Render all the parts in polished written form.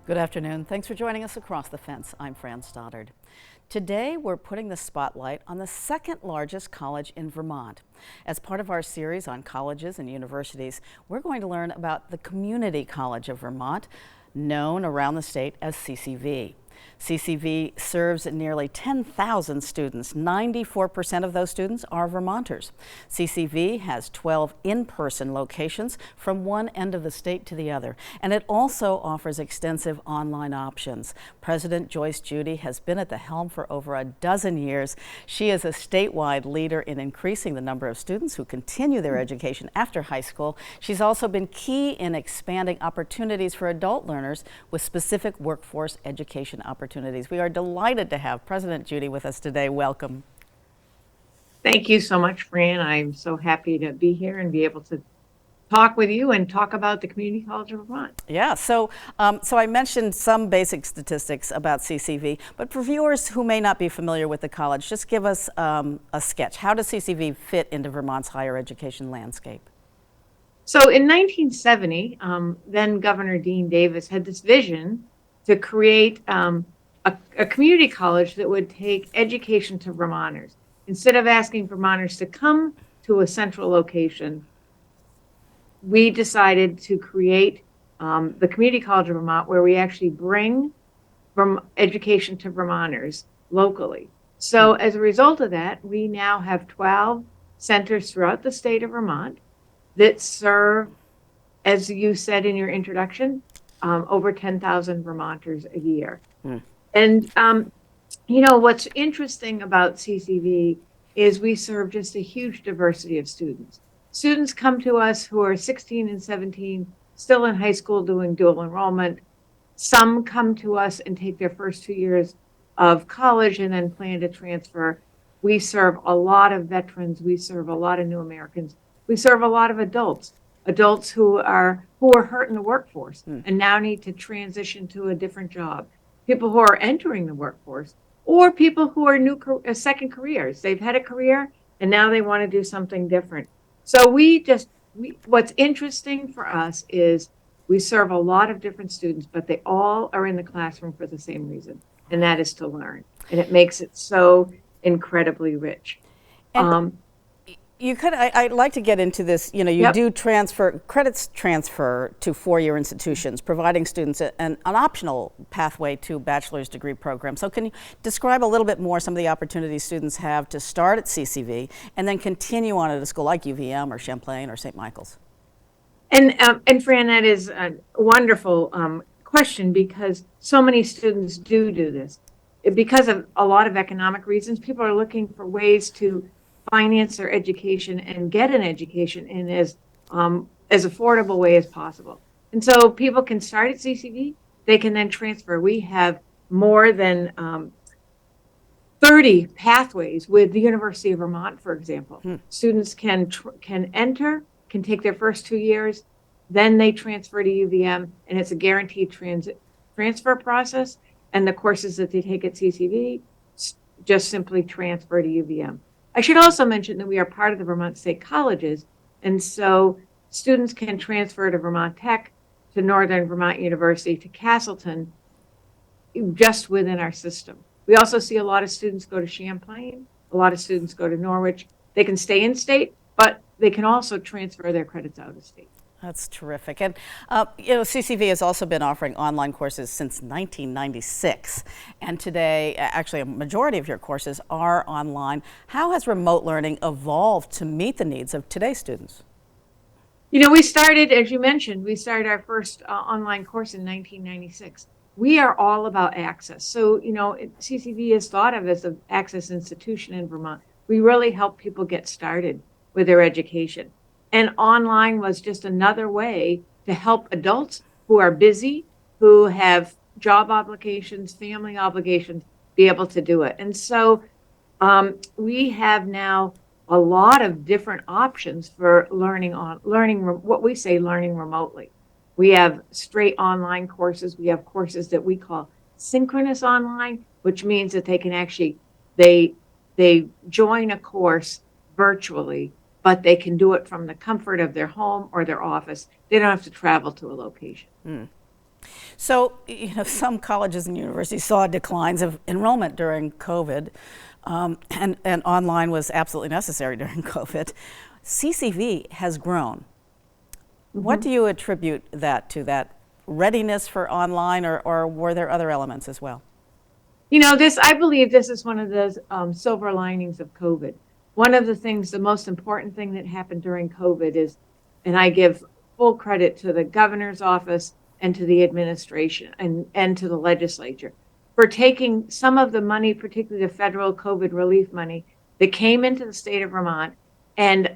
Good afternoon. Thanks for joining us across the fence. I'm Fran Stoddard. Today, we're putting the spotlight on the second largest college in Vermont. As part of our series on colleges and universities, we're going to learn about the Community College of Vermont, known around the state as CCV. CCV serves nearly 10,000 students. 94% of those students are Vermonters. CCV has 12 in-person locations from one end of the state to the other, and it also offers extensive online options. President Joyce Judy has been at the helm for over a dozen years. She is a statewide leader in increasing the number of students who continue their education after high school. She's also been key in expanding opportunities for adult learners with specific workforce education opportunities. We are delighted to have President Judy with us today. Welcome. Thank you so much, Fran. I'm so happy to be here and be able to talk with you and talk about the Community College of Vermont. Yeah, so I mentioned some basic statistics about CCV, but for viewers who may not be familiar with the college, just give us a sketch. How does CCV fit into Vermont's higher education landscape? So in 1970, then Governor Dean Davis had this vision to create a community college that would take education to Vermonters. Instead of asking Vermonters to come to a central location, we decided to create the Community College of Vermont, where we actually bring from education to Vermonters locally. So as a result of that, we now have 12 centers throughout the state of Vermont that serve, as you said in your introduction, over 10,000 Vermonters a year. And, you know, what's interesting about CCV is we serve just a huge diversity of students. Students come to us who are 16 and 17, still in high school doing dual enrollment. Some come to us and take their first 2 years of college and then plan to transfer. We serve a lot of veterans. We serve a lot of new Americans. We serve a lot of adults who are hurt in the workforce and now need to transition to a different job. People who are entering the workforce, or people who are second careers. They've had a career and now they want to do something different. So what's interesting for us is we serve a lot of different students, but they all are in the classroom for the same reason, and that is to learn. And it makes it so incredibly rich. And I'd like to get into this. You know, you do credits transfer to four-year institutions, providing students an optional pathway to bachelor's degree program. So can you describe a little bit more some of the opportunities students have to start at CCV and then continue on at a school like UVM or Champlain or St. Michael's? And Fran, that is a wonderful question, because so many students do this. Because of a lot of economic reasons, people are looking for ways to finance their education and get an education in as affordable way as possible. And so people can start at CCV, they can then transfer. We have more than 30 pathways with the University of Vermont, for example. Students can enter, can take their first 2 years, then they transfer to UVM, and it's a guaranteed transfer process. And the courses that they take at CCV just simply transfer to UVM. I should also mention that we are part of the Vermont State Colleges, and so students can transfer to Vermont Tech, to Northern Vermont University, to Castleton, just within our system. We also see a lot of students go to Champlain, a lot of students go to Norwich. They can stay in state, but they can also transfer their credits out of state. That's terrific. And, you know, CCV has also been offering online courses since 1996. And today, actually, a majority of your courses are online. How has remote learning evolved to meet the needs of today's students? You know, we started, as you mentioned, we started our first online course in 1996. We are all about access. So, you know, CCV is thought of as an access institution in Vermont. We really help people get started with their education. And online was just another way to help adults who are busy, who have job obligations, family obligations, be able to do it. And so we have now a lot of different options for learning what we say learning remotely. We have straight online courses. We have courses that we call synchronous online, which means that they can actually, they join a course virtually, but they can do it from the comfort of their home or their office. They don't have to travel to a location. So, some colleges and universities saw declines of enrollment during COVID, and online was absolutely necessary during COVID. CCV has grown. What do you attribute that to, that readiness for online, or were there other elements as well? I believe this is one of the silver linings of COVID. One of the things, the most important thing that happened during COVID is, and I give full credit to the governor's office and to the administration and to the legislature for taking some of the money, particularly the federal COVID relief money that came into the state of Vermont and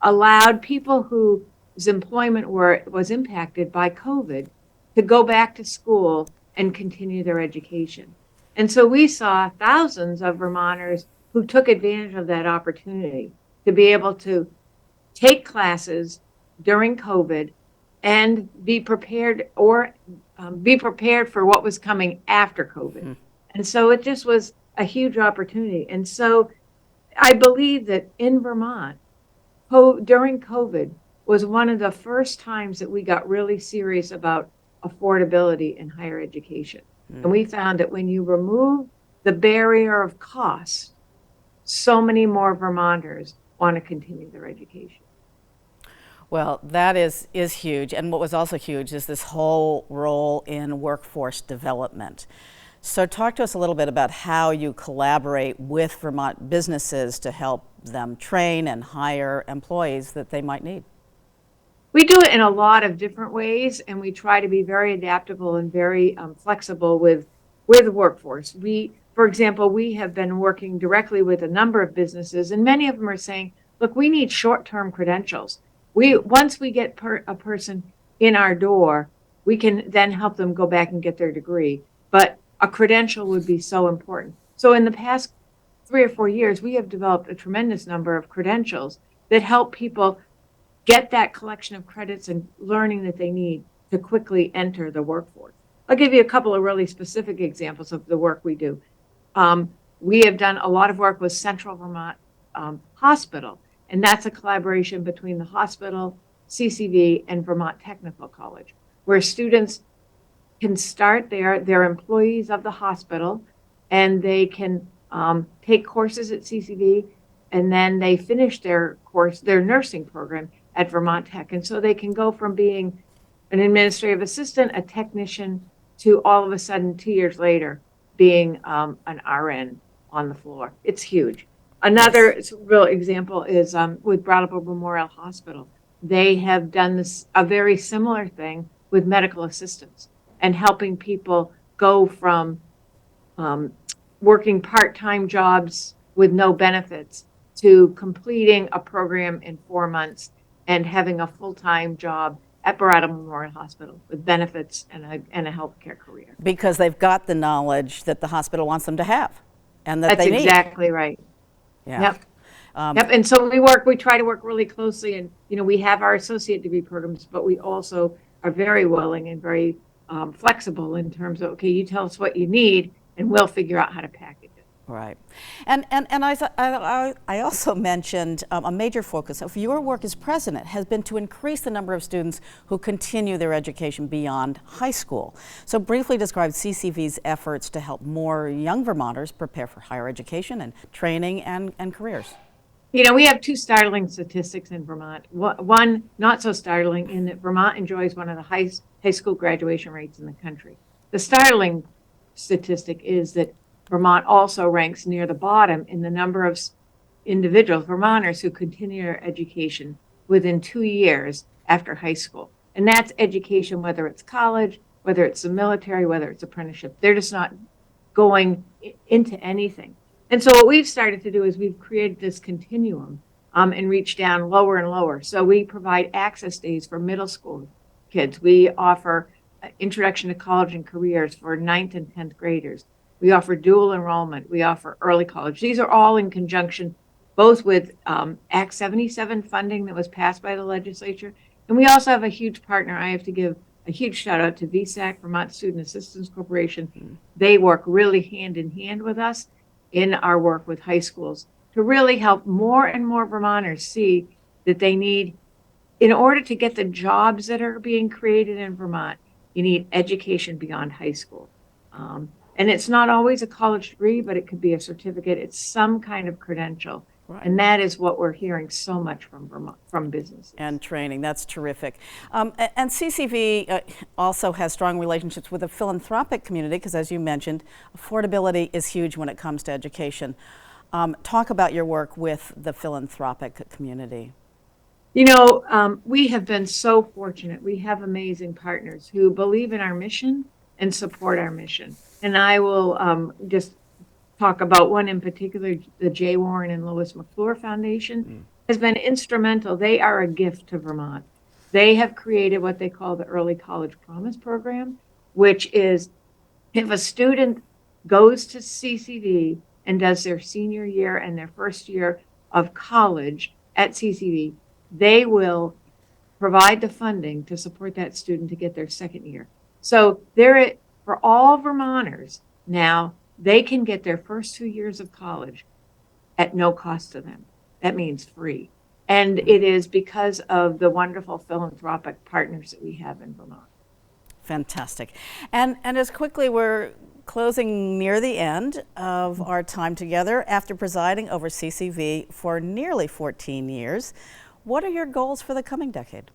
allowed people whose employment was impacted by COVID to go back to school and continue their education. And so we saw thousands of Vermonters who took advantage of that opportunity to be able to take classes during COVID and be prepared for what was coming after COVID. And so it just was a huge opportunity. And so I believe that in Vermont, during COVID was one of the first times that we got really serious about affordability in higher education. And we found that when you remove the barrier of cost, so many more Vermonters want to continue their education. Well, that is huge. And what was also huge is this whole role in workforce development. So talk to us a little bit about how you collaborate with Vermont businesses to help them train and hire employees that they might need. We do it in a lot of different ways, and we try to be very adaptable and very flexible with the workforce. For example, we have been working directly with a number of businesses, and many of them are saying, look, we need short-term credentials. Once we get a person in our door, we can then help them go back and get their degree. But a credential would be so important. So in the past 3 or 4 years, we have developed a tremendous number of credentials that help people get that collection of credits and learning that they need to quickly enter the workforce. I'll give you a couple of really specific examples of the work we do. We have done a lot of work with Central Vermont Hospital, and that's a collaboration between the hospital, CCV, and Vermont Technical College, where students can start they're employees of the hospital, and they can take courses at CCV, and then they finish their nursing program at Vermont Tech. And so they can go from being an administrative assistant, a technician, to all of a sudden 2 years later being an RN on the floor. It's huge. Another real example is with Brattleboro Memorial Hospital. They have done a very similar thing with medical assistants and helping people go from working part-time jobs with no benefits to completing a program in 4 months and having a full-time job at Brattleboro Memorial Hospital with benefits and a healthcare career. Because they've got the knowledge that the hospital wants them to have and that That's they need. exactly right. Yeah. Yep. Yep. And so we try to work really closely, and we have our associate degree programs, but we also are very willing and very flexible in terms of, okay, you tell us what you need and we'll figure out how to package it. Right. And I also mentioned a major focus of your work as president has been to increase the number of students who continue their education beyond high school. So briefly describe CCV's efforts to help more young Vermonters prepare for higher education and training and careers. We have 2 startling statistics in Vermont. One not so startling in that Vermont enjoys one of the highest high school graduation rates in the country. The startling statistic is that Vermont also ranks near the bottom in the number of individuals, Vermonters, who continue their education within 2 years after high school. And that's education, whether it's college, whether it's the military, whether it's apprenticeship. They're just not going into anything. And so what we've started to do is we've created this continuum and reach down lower and lower. So we provide access days for middle school kids. We offer introduction to college and careers for 9th and 10th graders. We offer dual enrollment. We offer early college. These are all in conjunction both with Act 77 funding that was passed by the legislature. And we also have a huge partner. I have to give a huge shout out to VSAC, Vermont Student Assistance Corporation. They work really hand in hand with us in our work with high schools to really help more and more Vermonters see that they need, in order to get the jobs that are being created in Vermont, You need education beyond high school. And it's not always a college degree, but it could be a certificate. It's some kind of credential. Right. And that is what we're hearing so much from Vermont, from businesses. And training, that's terrific. And CCV also has strong relationships with the philanthropic community because, as you mentioned, affordability is huge when it comes to education. Talk about your work with the philanthropic community. You know, we have been so fortunate. We have amazing partners who believe in our mission and support our mission. And I will just talk about one in particular, the J. Warren and Lois McClure Foundation has been instrumental. They are a gift to Vermont. They have created what they call the Early College Promise Program, which is if a student goes to CCV and does their senior year and their first year of college at CCV, they will provide the funding to support that student to get their second year. So for all Vermonters now, they can get their first 2 years of college at no cost to them. That means free. And it is because of the wonderful philanthropic partners that we have in Vermont. Fantastic. And as quickly we're closing near the end of our time together after presiding over CCV for nearly 14 years, what are your goals for the coming decade?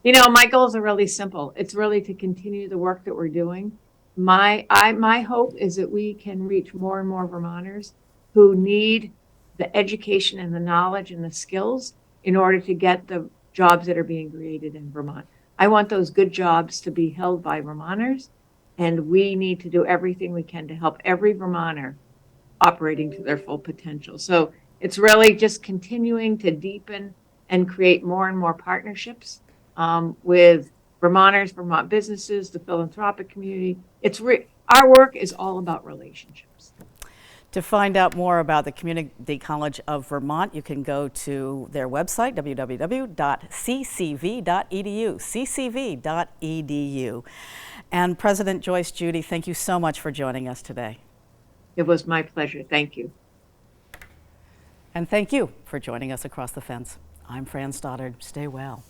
You know, my goals are really simple. It's really to continue the work that we're doing. My hope is that we can reach more and more Vermonters who need the education and the knowledge and the skills in order to get the jobs that are being created in Vermont. I want those good jobs to be held by Vermonters, and we need to do everything we can to help every Vermonter operating to their full potential. So it's really just continuing to deepen and create more and more partnerships with Vermonters, Vermont businesses, the philanthropic community. Our work is all about relationships. To find out more about the Community College of Vermont, you can go to their website, www.ccv.edu, ccv.edu. And President Joyce Judy, thank you so much for joining us today. It was my pleasure. Thank you. And thank you for joining us across the fence. I'm Fran Stoddard. Stay well.